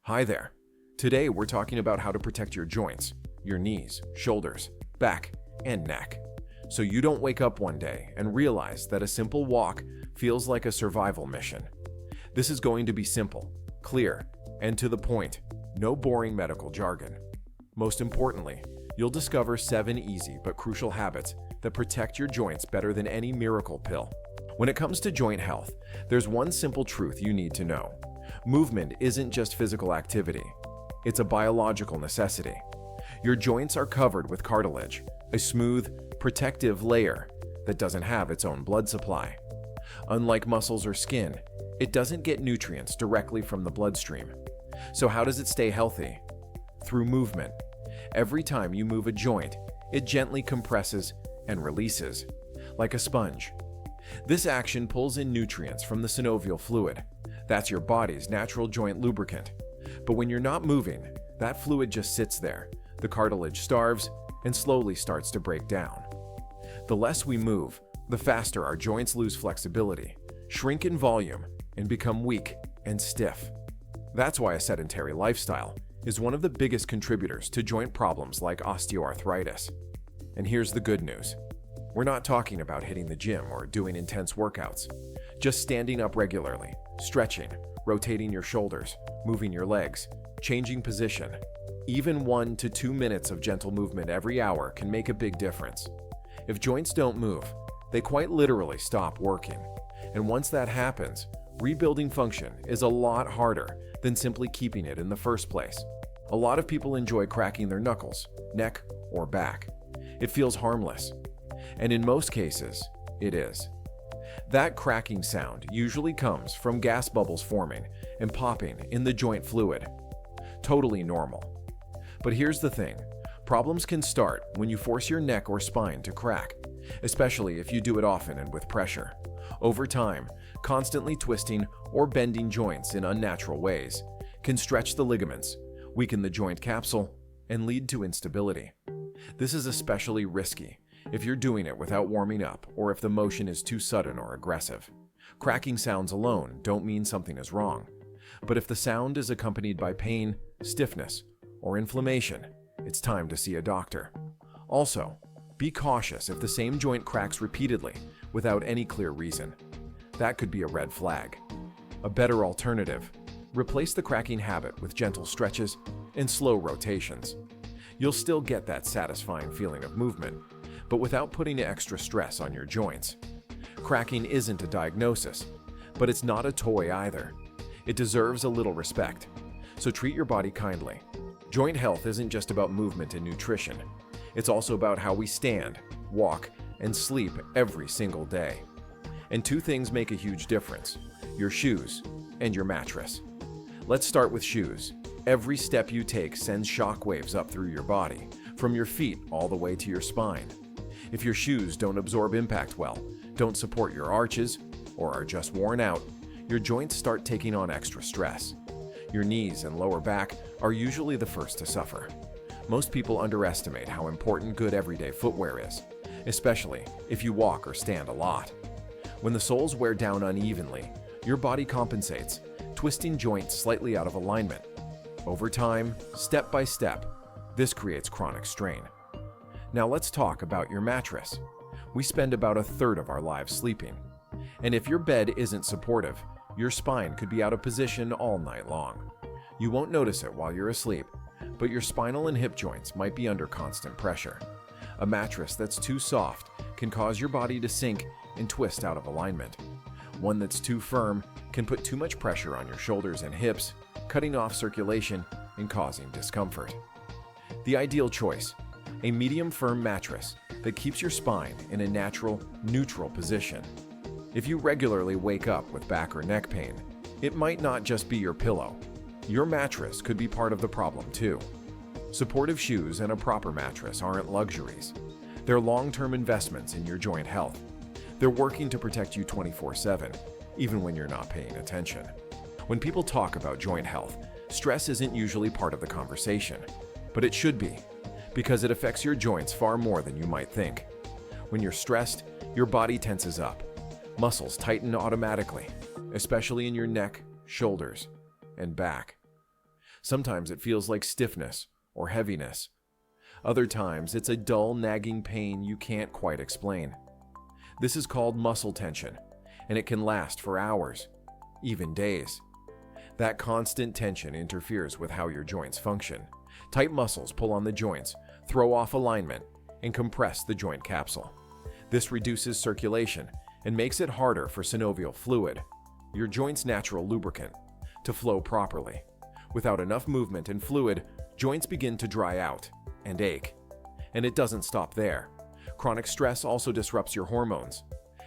Hi there. Today we're talking about how to protect your joints, your knees, shoulders, back, and neck, so you don't wake up one day and realize that a simple walk feels like a survival mission. This is going to be simple, clear, and to the point. No boring medical jargon. Most importantly, you'll discover 7 easy but crucial habits that protect your joints better than any miracle pill. When it comes to joint health, there's one simple truth you need to know. Movement isn't just physical activity. It's a biological necessity. Your joints are covered with cartilage, a smooth, protective layer that doesn't have its own blood supply. Unlike muscles or skin, it doesn't get nutrients directly from the bloodstream. So how does it stay healthy? Through movement. Every time you move a joint, it gently compresses and releases, like a sponge. This action pulls in nutrients from the synovial fluid. That's your body's natural joint lubricant. But when you're not moving, that fluid just sits there. The cartilage starves and slowly starts to break down. The less we move, the faster our joints lose flexibility, shrink in volume, and become weak and stiff. That's why a sedentary lifestyle is one of the biggest contributors to joint problems like osteoarthritis. And here's the good news. We're not talking about hitting the gym or doing intense workouts. Just standing up regularly, stretching, rotating your shoulders, moving your legs, changing position. Even 1 to 2 minutes of gentle movement every hour can make a big difference. If joints don't move, they quite literally stop working. And once that happens, rebuilding function is a lot harder than simply keeping it in the first place. A lot of people enjoy cracking their knuckles, neck, or back. It feels harmless. And in most cases, it is. That cracking sound usually comes from gas bubbles forming and popping in the joint fluid. Totally normal. But here's the thing. Problems can start when you force your neck or spine to crack, especially if you do it often and with pressure. Over time, constantly twisting or bending joints in unnatural ways can stretch the ligaments, weaken the joint capsule, and lead to instability. This is especially risky if you're doing it without warming up or if the motion is too sudden or aggressive. Cracking sounds alone don't mean something is wrong, but if the sound is accompanied by pain, stiffness, or inflammation, it's time to see a doctor. Also, be cautious if the same joint cracks repeatedly without any clear reason. That could be a red flag. A better alternative: replace the cracking habit with gentle stretches and slow rotations. You'll still get that satisfying feeling of movement, but without putting extra stress on your joints. Cracking isn't a diagnosis, but it's not a toy either. It deserves a little respect, so treat your body kindly. Joint health isn't just about movement and nutrition. It's also about how we stand, walk, and sleep every single day. And 2 things make a huge difference: your shoes and your mattress. Let's start with shoes. Every step you take sends shock waves up through your body, from your feet all the way to your spine. If your shoes don't absorb impact well, don't support your arches, or are just worn out, your joints start taking on extra stress. Your knees and lower back are usually the first to suffer. Most people underestimate how important good everyday footwear is, especially if you walk or stand a lot. When the soles wear down unevenly, your body compensates, twisting joints slightly out of alignment. Over time, step by step, this creates chronic strain. Now let's talk about your mattress. We spend about 1/3 of our lives sleeping. And if your bed isn't supportive, your spine could be out of position all night long. You won't notice it while you're asleep, but your spinal and hip joints might be under constant pressure. A mattress that's too soft can cause your body to sink and twist out of alignment. One that's too firm can put too much pressure on your shoulders and hips, cutting off circulation and causing discomfort. The ideal choice: a medium firm mattress that keeps your spine in a natural, neutral position. If you regularly wake up with back or neck pain, it might not just be your pillow. Your mattress could be part of the problem too. Supportive shoes and a proper mattress aren't luxuries. They're long-term investments in your joint health. They're working to protect you 24/7, even when you're not paying attention. When people talk about joint health, stress isn't usually part of the conversation, but it should be, because it affects your joints far more than you might think. When you're stressed, your body tenses up. Muscles tighten automatically, especially in your neck, shoulders, and back. Sometimes it feels like stiffness or heaviness. Other times it's a dull, nagging pain you can't quite explain. This is called muscle tension, and it can last for hours, even days. That constant tension interferes with how your joints function. Tight muscles pull on the joints, throw off alignment, and compress the joint capsule. This reduces circulation and makes it harder for synovial fluid, your joint's natural lubricant, to flow properly. Without enough movement and fluid, joints begin to dry out and ache. And it doesn't stop there. Chronic stress also disrupts your hormones.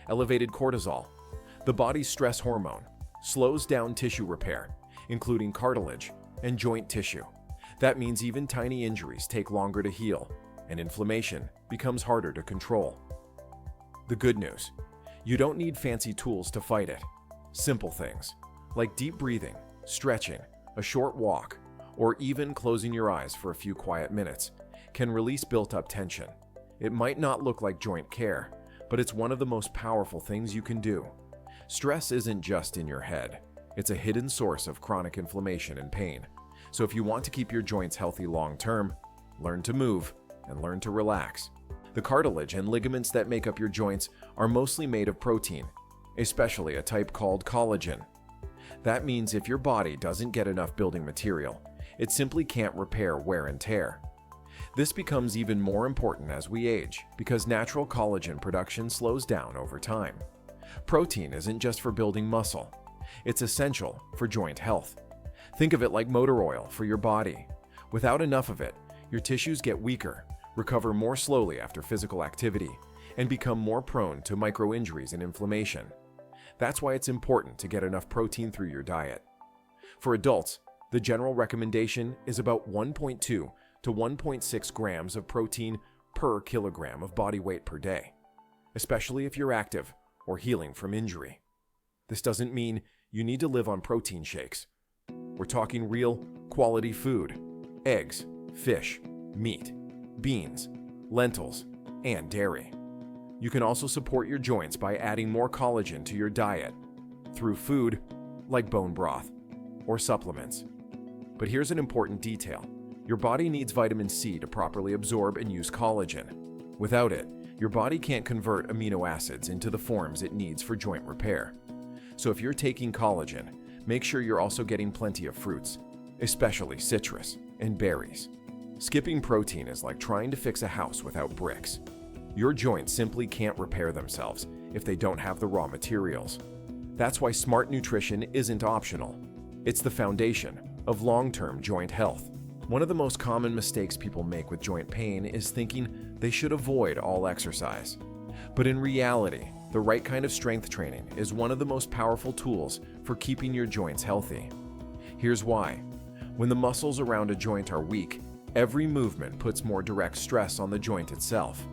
Elevated cortisol, the body's stress hormone, slows down tissue repair, including cartilage and joint tissue. That means even tiny injuries take longer to heal, and inflammation becomes harder to control. The good news: you don't need fancy tools to fight it. Simple things, like deep breathing, stretching, a short walk, or even closing your eyes for a few quiet minutes, can release built-up tension. It might not look like joint care, but it's one of the most powerful things you can do. Stress isn't just in your head. It's a hidden source of chronic inflammation and pain. So if you want to keep your joints healthy long-term, learn to move and learn to relax. The cartilage and ligaments that make up your joints are mostly made of protein, especially a type called collagen. That means if your body doesn't get enough building material, it simply can't repair wear and tear. This becomes even more important as we age because natural collagen production slows down over time. Protein isn't just for building muscle. It's essential for joint health. Think of it like motor oil for your body. Without enough of it, your tissues get weaker, recover more slowly after physical activity, and become more prone to micro-injuries and inflammation. That's why it's important to get enough protein through your diet. For adults, the general recommendation is about 1.2 to 1.6 grams of protein per kilogram of body weight per day, especially if you're active or healing from injury. This doesn't mean you need to live on protein shakes. We're talking real, quality food: eggs, fish, meat, beans, lentils, and dairy. You can also support your joints by adding more collagen to your diet through food like bone broth or supplements. But here's an important detail: your body needs vitamin C to properly absorb and use collagen. Without it, your body can't convert amino acids into the forms it needs for joint repair. So if you're taking collagen, make sure you're also getting plenty of fruits, especially citrus and berries. Skipping protein is like trying to fix a house without bricks. Your joints simply can't repair themselves if they don't have the raw materials. That's why smart nutrition isn't optional. It's the foundation of long-term joint health. One of the most common mistakes people make with joint pain is thinking they should avoid all exercise. But in reality, the right kind of strength training is one of the most powerful tools for keeping your joints healthy. Here's why. When the muscles around a joint are weak, every movement puts more direct stress on the joint itself.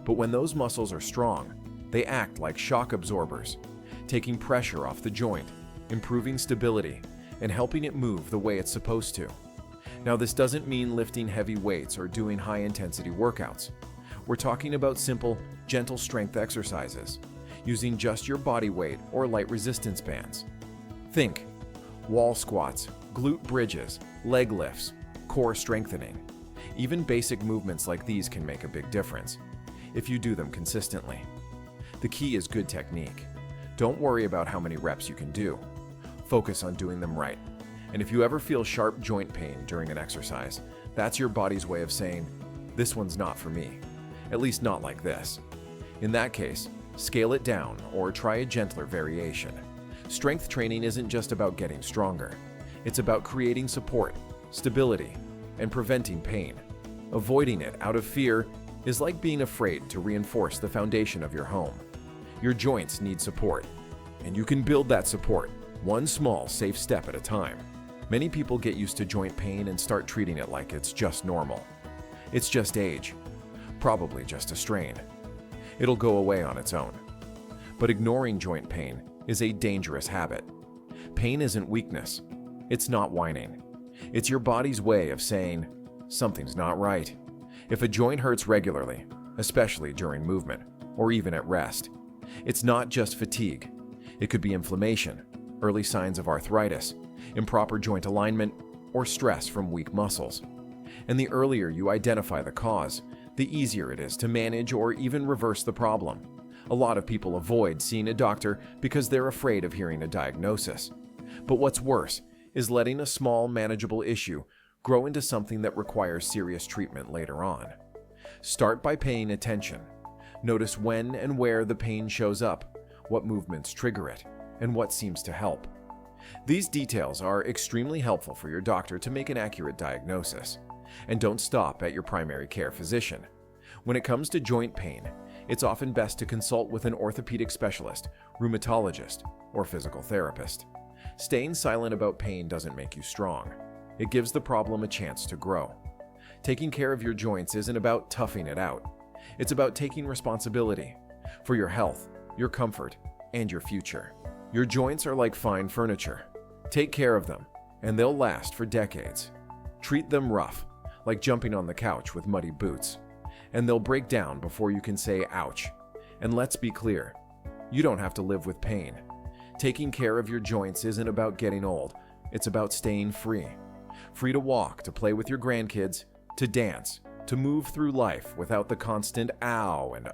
But when those muscles are strong, they act like shock absorbers, taking pressure off the joint, improving stability, and helping it move the way it's supposed to. Now, this doesn't mean lifting heavy weights or doing high-intensity workouts. We're talking about simple, gentle strength exercises, using just your body weight or light resistance bands. Think wall squats, glute bridges, leg lifts, core strengthening. Even basic movements like these can make a big difference if you do them consistently. The key is good technique. Don't worry about how many reps you can do. Focus on doing them right. And if you ever feel sharp joint pain during an exercise, that's your body's way of saying, "This one's not for me. At least not like this." In that case, scale it down or try a gentler variation. Strength training isn't just about getting stronger. It's about creating support, stability, and preventing pain. Avoiding it out of fear is like being afraid to reinforce the foundation of your home. Your joints need support, and you can build that support one small, safe step at a time. Many people get used to joint pain and start treating it like it's just normal. It's just age, probably just a strain. It'll go away on its own. But ignoring joint pain is a dangerous habit. Pain isn't weakness. It's not whining. It's your body's way of saying, something's not right. If a joint hurts regularly, especially during movement, or even at rest, it's not just fatigue. It could be inflammation, early signs of arthritis, improper joint alignment, or stress from weak muscles. And the earlier you identify the cause, the easier it is to manage or even reverse the problem. A lot of people avoid seeing a doctor because they're afraid of hearing a diagnosis. But what's worse is letting a small, manageable issue grow into something that requires serious treatment later on. Start by paying attention. Notice when and where the pain shows up, what movements trigger it, and what seems to help. These details are extremely helpful for your doctor to make an accurate diagnosis. And don't stop at your primary care physician. When it comes to joint pain, it's often best to consult with an orthopedic specialist, rheumatologist, or physical therapist. Staying silent about pain doesn't make you strong. It gives the problem a chance to grow. Taking care of your joints isn't about toughing it out. It's about taking responsibility for your health, your comfort, and your future. Your joints are like fine furniture. Take care of them, and they'll last for decades. Treat them rough, like jumping on the couch with muddy boots, and they'll break down before you can say ouch. And let's be clear, you don't have to live with pain. Taking care of your joints isn't about getting old, it's about staying free. Free to walk, to play with your grandkids, to dance, to move through life without the constant ow and